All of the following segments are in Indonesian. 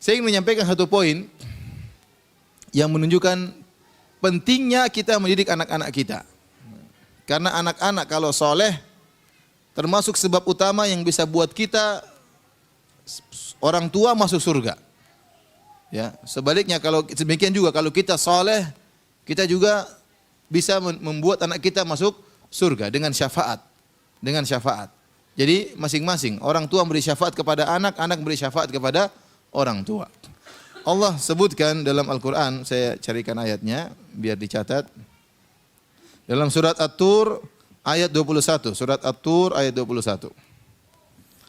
Saya ingin menyampaikan satu poin yang menunjukkan pentingnya kita mendidik anak-anak kita. Karena anak-anak kalau soleh, termasuk sebab utama yang bisa buat kita orang tua masuk surga. Ya, sebaliknya kalau demikian juga kalau kita soleh, kita juga bisa membuat anak kita masuk surga dengan syafaat. Dengan syafaat. Jadi masing-masing orang tua memberi syafaat kepada anak, anak memberi syafaat kepada orang tua. Allah sebutkan dalam Al-Quran, saya carikan ayatnya biar dicatat. Dalam surat At-Tur ayat 21, surat At-Tur ayat 21.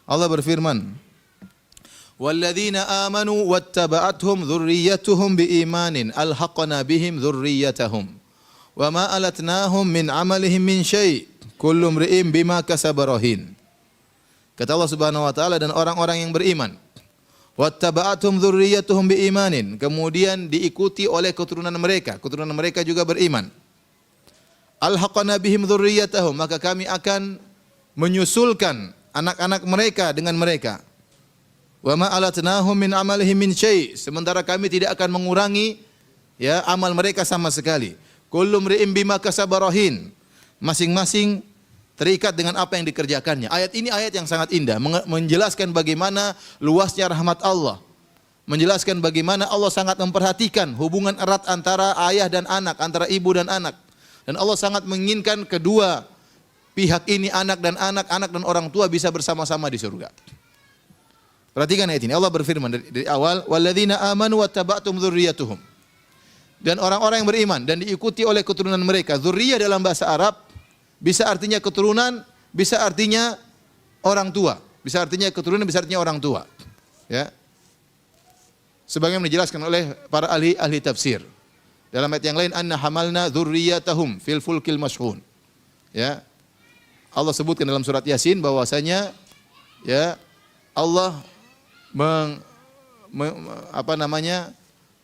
Allah berfirman, "Walladzina amanu wattaba'athum dzurriyyatuhum biimanin alhaqna bihim dzurriyyatahum wa ma alatnahum min amalihim min syai' kullu imri'in bima kasaba rahin." Kata Allah Subhanahu wa taala, dan orang-orang yang beriman, wattaba'athum dzurriyyatuhum biimanin, kemudian diikuti oleh keturunan mereka juga beriman. Alhaqna bihim dzurriyyatahum, maka kami akan menyusulkan anak-anak mereka dengan mereka. Wa ma alatnahum min amalihim min syai', sementara kami tidak akan mengurangi ya amal mereka sama sekali. Kullu imri'in bima kasaba rahin, masing-masing terikat dengan apa yang dikerjakannya. Ayat ini ayat yang sangat indah, menjelaskan bagaimana luasnya rahmat Allah. Menjelaskan bagaimana Allah sangat memperhatikan hubungan erat antara ayah dan anak, antara ibu dan anak. Dan Allah sangat menginginkan kedua pihak ini, anak dan anak, anak dan orang tua bisa bersama-sama di surga. Perhatikan ayat ini, Allah berfirman dari awal, "Walladzina amanu wattaba'tum dzurriyyatuhum." Dan orang-orang yang beriman dan diikuti oleh keturunan mereka. Dzurriyyah dalam bahasa Arab bisa artinya keturunan, bisa artinya orang tua. Bisa artinya keturunan, bisa artinya orang tua. Ya. Sebagaimana dijelaskan oleh para ahli tafsir. Dalam ayat yang lain, "Anna hamalna dzurriyyatahum fil fulkil mashhun." Ya. Allah sebutkan dalam surat Yasin bahwasanya ya Allah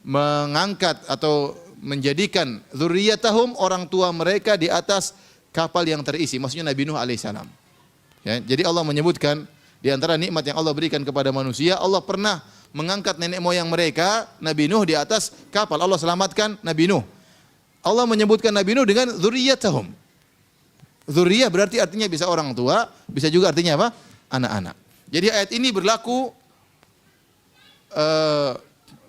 mengangkat atau menjadikan dzurriyyatahum, orang tua mereka, di atas kapal yang terisi, maksudnya Nabi Nuh alaihissalam. Ya, jadi Allah menyebutkan di antara nikmat yang Allah berikan kepada manusia, Allah pernah mengangkat nenek moyang mereka, Nabi Nuh, di atas kapal. Allah selamatkan Nabi Nuh. Allah menyebutkan Nabi Nuh dengan dzurriyyatahum. Dzurriyyah berarti artinya bisa orang tua, bisa juga artinya apa? Anak-anak. Jadi ayat ini berlaku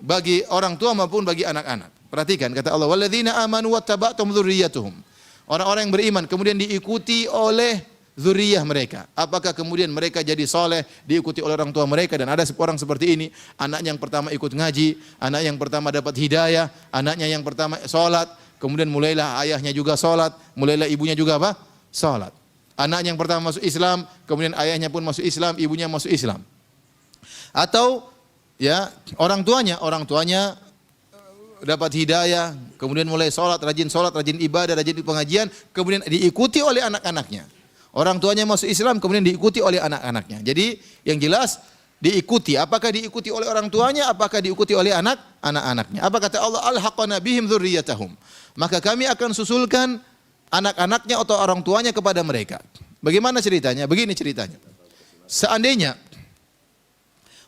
bagi orang tua maupun bagi anak-anak. Perhatikan kata Allah, "Walladzina amanu wattaba'tum dzurriyyatuhum." Orang-orang yang beriman kemudian diikuti oleh zuriyah mereka. Apakah kemudian mereka jadi soleh, diikuti oleh orang tua mereka? Dan ada orang seperti ini, anaknya yang pertama ikut ngaji, anak yang pertama dapat hidayah, anaknya yang pertama sholat, kemudian mulailah ayahnya juga sholat, mulailah ibunya juga apa? Sholat. Anaknya yang pertama masuk Islam, kemudian ayahnya pun masuk Islam, ibunya masuk Islam. Atau ya orang tuanya dapat hidayah, kemudian mulai sholat, rajin ibadah, rajin pengajian, kemudian diikuti oleh anak-anaknya. Orang tuanya masuk Islam, kemudian diikuti oleh anak-anaknya. Jadi yang jelas diikuti. Apakah diikuti oleh orang tuanya? Apakah diikuti oleh anak-anaknya? Apa kata Allah? Alhaqna bihim dzurriyyatahum. Maka kami akan susulkan anak-anaknya atau orang tuanya kepada mereka. Bagaimana ceritanya? Begini ceritanya. Seandainya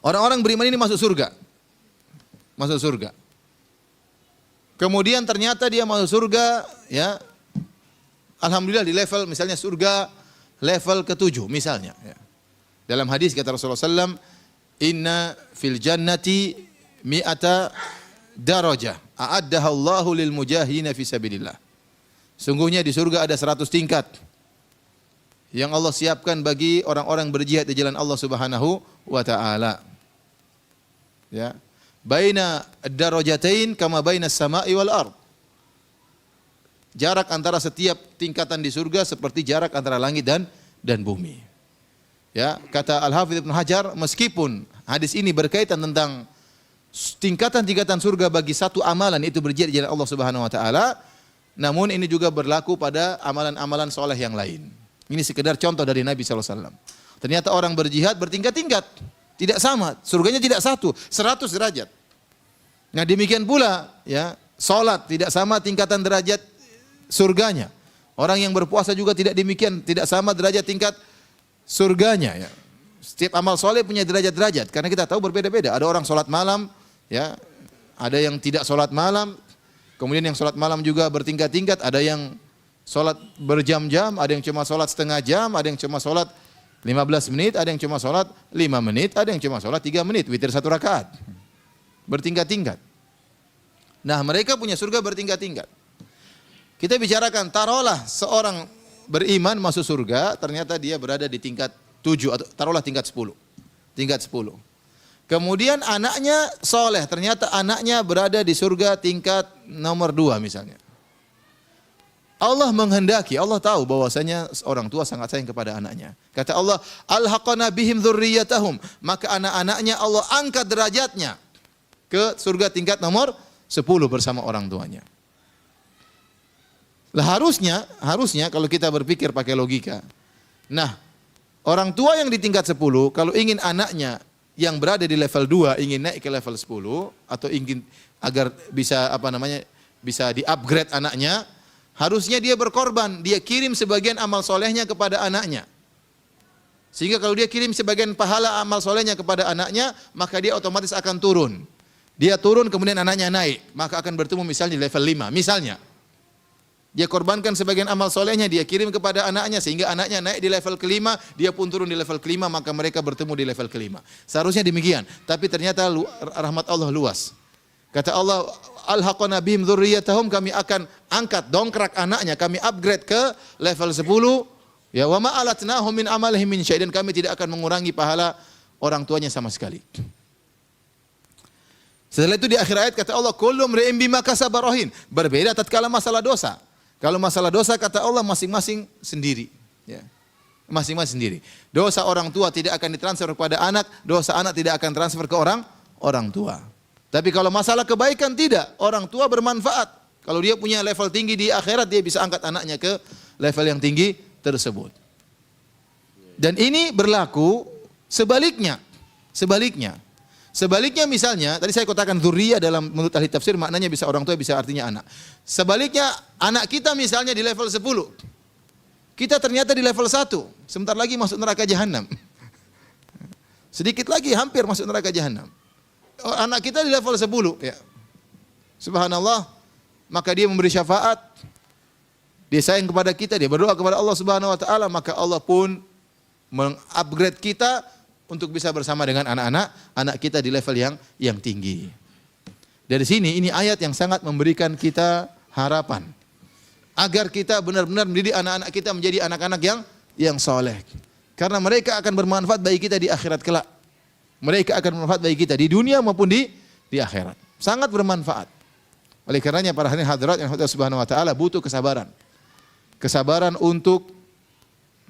orang-orang beriman ini masuk surga. Kemudian ternyata dia masuk surga, ya. Alhamdulillah di level misalnya surga level ke-7 misalnya. Ya. Dalam hadis kata Rasulullah SAW, "Inna fil jannati mi'ata darajah a'addaha Allahu lil mujahidina fi sabilillah." Sungguhnya di surga ada 100 tingkat yang Allah siapkan bagi orang-orang berjihad di jalan Allah Subhanahu wa taala. Ya. Baina ad-darajatain kama baina as-sama'i wal ard. Jarak antara setiap tingkatan di surga seperti jarak antara langit dan bumi. Ya, kata Al-Hafidz Ibnu Hajar, meskipun hadis ini berkaitan tentang tingkatan-tingkatan surga bagi satu amalan, itu berjihad di jalan Allah Subhanahu wa taala, namun ini juga berlaku pada amalan-amalan soleh yang lain. Ini sekedar contoh dari Nabi sallallahu alaihi wasallam. Ternyata orang berjihad bertingkat-tingkat, tidak sama, surganya tidak satu, 100 derajat. Nah, demikian pula ya, salat tidak sama tingkatan derajat surganya. Orang yang berpuasa juga tidak demikian, tidak sama derajat tingkat surganya. Ya. Setiap amal soleh punya derajat-derajat, karena kita tahu berbeda-beda. Ada orang solat malam Ya, ada yang tidak sholat malam, kemudian yang sholat malam juga bertingkat-tingkat, ada yang sholat berjam-jam, ada yang cuma sholat setengah jam, ada yang cuma sholat 15 menit, ada yang cuma sholat 5 menit, ada yang cuma sholat 3 menit, witir 1 rakaat. Bertingkat-tingkat. Nah, mereka punya surga bertingkat-tingkat. Kita bicarakan, taruhlah seorang beriman masuk surga, ternyata dia berada di tingkat 7 atau taruhlah tingkat 10. Tingkat 10. Kemudian anaknya soleh, ternyata anaknya berada di surga tingkat nomor 2 misalnya. Allah menghendaki, Allah tahu bahwasanya orang tua sangat sayang kepada anaknya. Kata Allah, alhaqana bihim dzurriyyatahum, maka anak-anaknya Allah angkat derajatnya ke surga tingkat nomor 10 bersama orang tuanya. Lah harusnya kalau kita berpikir pakai logika. Nah, orang tua yang di tingkat 10 kalau ingin anaknya yang berada di level 2 ingin naik ke level 10 atau ingin agar bisa bisa di-upgrade anaknya, harusnya dia berkorban, dia kirim sebagian amal solehnya kepada anaknya. Sehingga kalau dia kirim sebagian pahala amal solehnya kepada anaknya, maka dia otomatis akan turun. Dia turun kemudian anaknya naik, maka akan bertemu misalnya di level 5. Misalnya, dia korbankan sebagian amal solehnya, dia kirim kepada anaknya sehingga anaknya naik di level kelima, dia pun turun di level kelima, maka mereka bertemu di level kelima. Seharusnya demikian, tapi ternyata rahmat Allah luas. Kata Allah, alhaqana bihim dzurriyyatahum, kami akan angkat, dongkrak anaknya, kami upgrade ke level 10. Ya, wa ma alatnahum min amalihim min syai', dan kami tidak akan mengurangi pahala orang tuanya sama sekali. Setelah itu di akhir ayat kata Allah, kullu mri'in bima kasaba rahin. Berbeda tatkala masalah dosa. Kalau masalah dosa kata Allah masing-masing sendiri. Ya. Masing-masing sendiri. Dosa orang tua tidak akan ditransfer kepada anak, dosa anak tidak akan transfer ke orang tua. Tapi kalau masalah kebaikan tidak, orang tua bermanfaat. Kalau dia punya level tinggi di akhirat, dia bisa angkat anaknya ke level yang tinggi tersebut. Dan ini berlaku sebaliknya. Sebaliknya misalnya, tadi saya katakan dzurriyyah dalam menurut ahli tafsir maknanya bisa orang tua, bisa artinya anak. Sebaliknya anak kita misalnya di level 10. Kita ternyata di level 1, sebentar lagi masuk neraka jahanam. Sedikit lagi hampir masuk neraka jahanam. Anak kita di level 10, ya. Subhanallah, maka dia memberi syafaat. Dia sayang kepada kita, dia berdoa kepada Allah Subhanahu wa taala, maka Allah pun mengupgrade kita untuk bisa bersama dengan anak kita di level yang tinggi. Dari sini ini ayat yang sangat memberikan kita harapan agar kita benar-benar mendidik anak-anak kita menjadi anak-anak yang soleh. Karena mereka akan bermanfaat bagi kita di akhirat kelak. Mereka akan bermanfaat bagi kita di dunia maupun di akhirat. Sangat bermanfaat. Oleh karenanya para hadirat yang Allah Subhanahu wa taala butuh kesabaran. Kesabaran untuk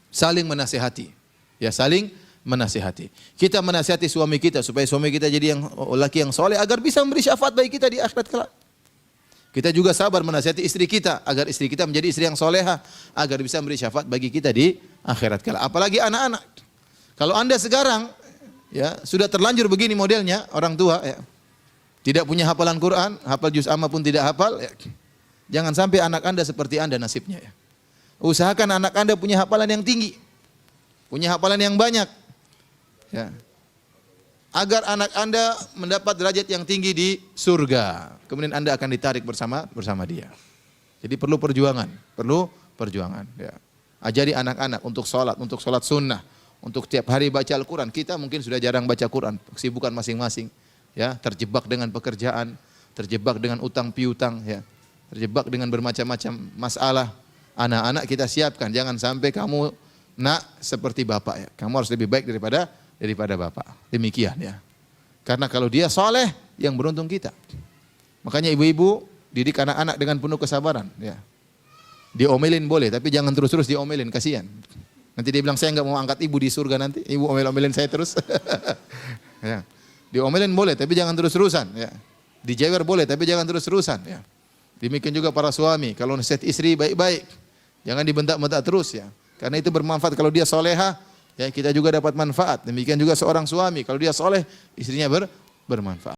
saling menasihati. Ya, saling menasihati. Kita menasihati suami kita supaya suami kita jadi yang laki yang soleh agar bisa memberi syafaat bagi kita di akhirat kelak. Kita juga sabar menasihati istri kita agar istri kita menjadi istri yang soleha agar bisa memberi syafaat bagi kita di akhirat kelak. Apalagi anak-anak. Kalau Anda sekarang ya sudah terlanjur begini modelnya orang tua ya. Tidak punya hafalan Quran, hafal juz amma pun tidak hafal ya. Jangan sampai anak Anda seperti Anda nasibnya ya. Usahakan anak Anda punya hafalan yang tinggi. Punya hafalan yang banyak. Ya. Agar anak Anda mendapat derajat yang tinggi di surga. Kemudian Anda akan ditarik bersama dia. Jadi perlu perjuangan, ya. Ajari anak-anak untuk sholat sunnah, untuk tiap hari baca Al-Quran. Kita mungkin sudah jarang baca Quran, kesibukan masing-masing, ya. Terjebak dengan pekerjaan, terjebak dengan utang piutang, ya. Terjebak dengan bermacam-macam masalah. Anak-anak kita siapkan, jangan sampai kamu seperti bapak ya. Kamu harus lebih baik daripada bapak. Demikian ya. Karena kalau dia soleh, yang beruntung kita. Makanya ibu-ibu didik anak-anak dengan penuh kesabaran. Ya. Diomelin boleh, tapi jangan terus-terus diomelin, kasihan. Nanti dia bilang saya nggak mau angkat ibu di surga nanti. Ibu omel-omelin saya terus. Ya. Diomelin boleh, tapi jangan terus-terusan. Ya. Dijewer boleh, tapi jangan terus-terusan. Ya. Demikian juga para suami, kalau nasihat istri baik-baik, jangan dibentak-bentak terus ya. Karena itu bermanfaat kalau dia soleha. Ya, kita juga dapat manfaat. Demikian juga seorang suami, kalau dia soleh, istrinya bermanfaat.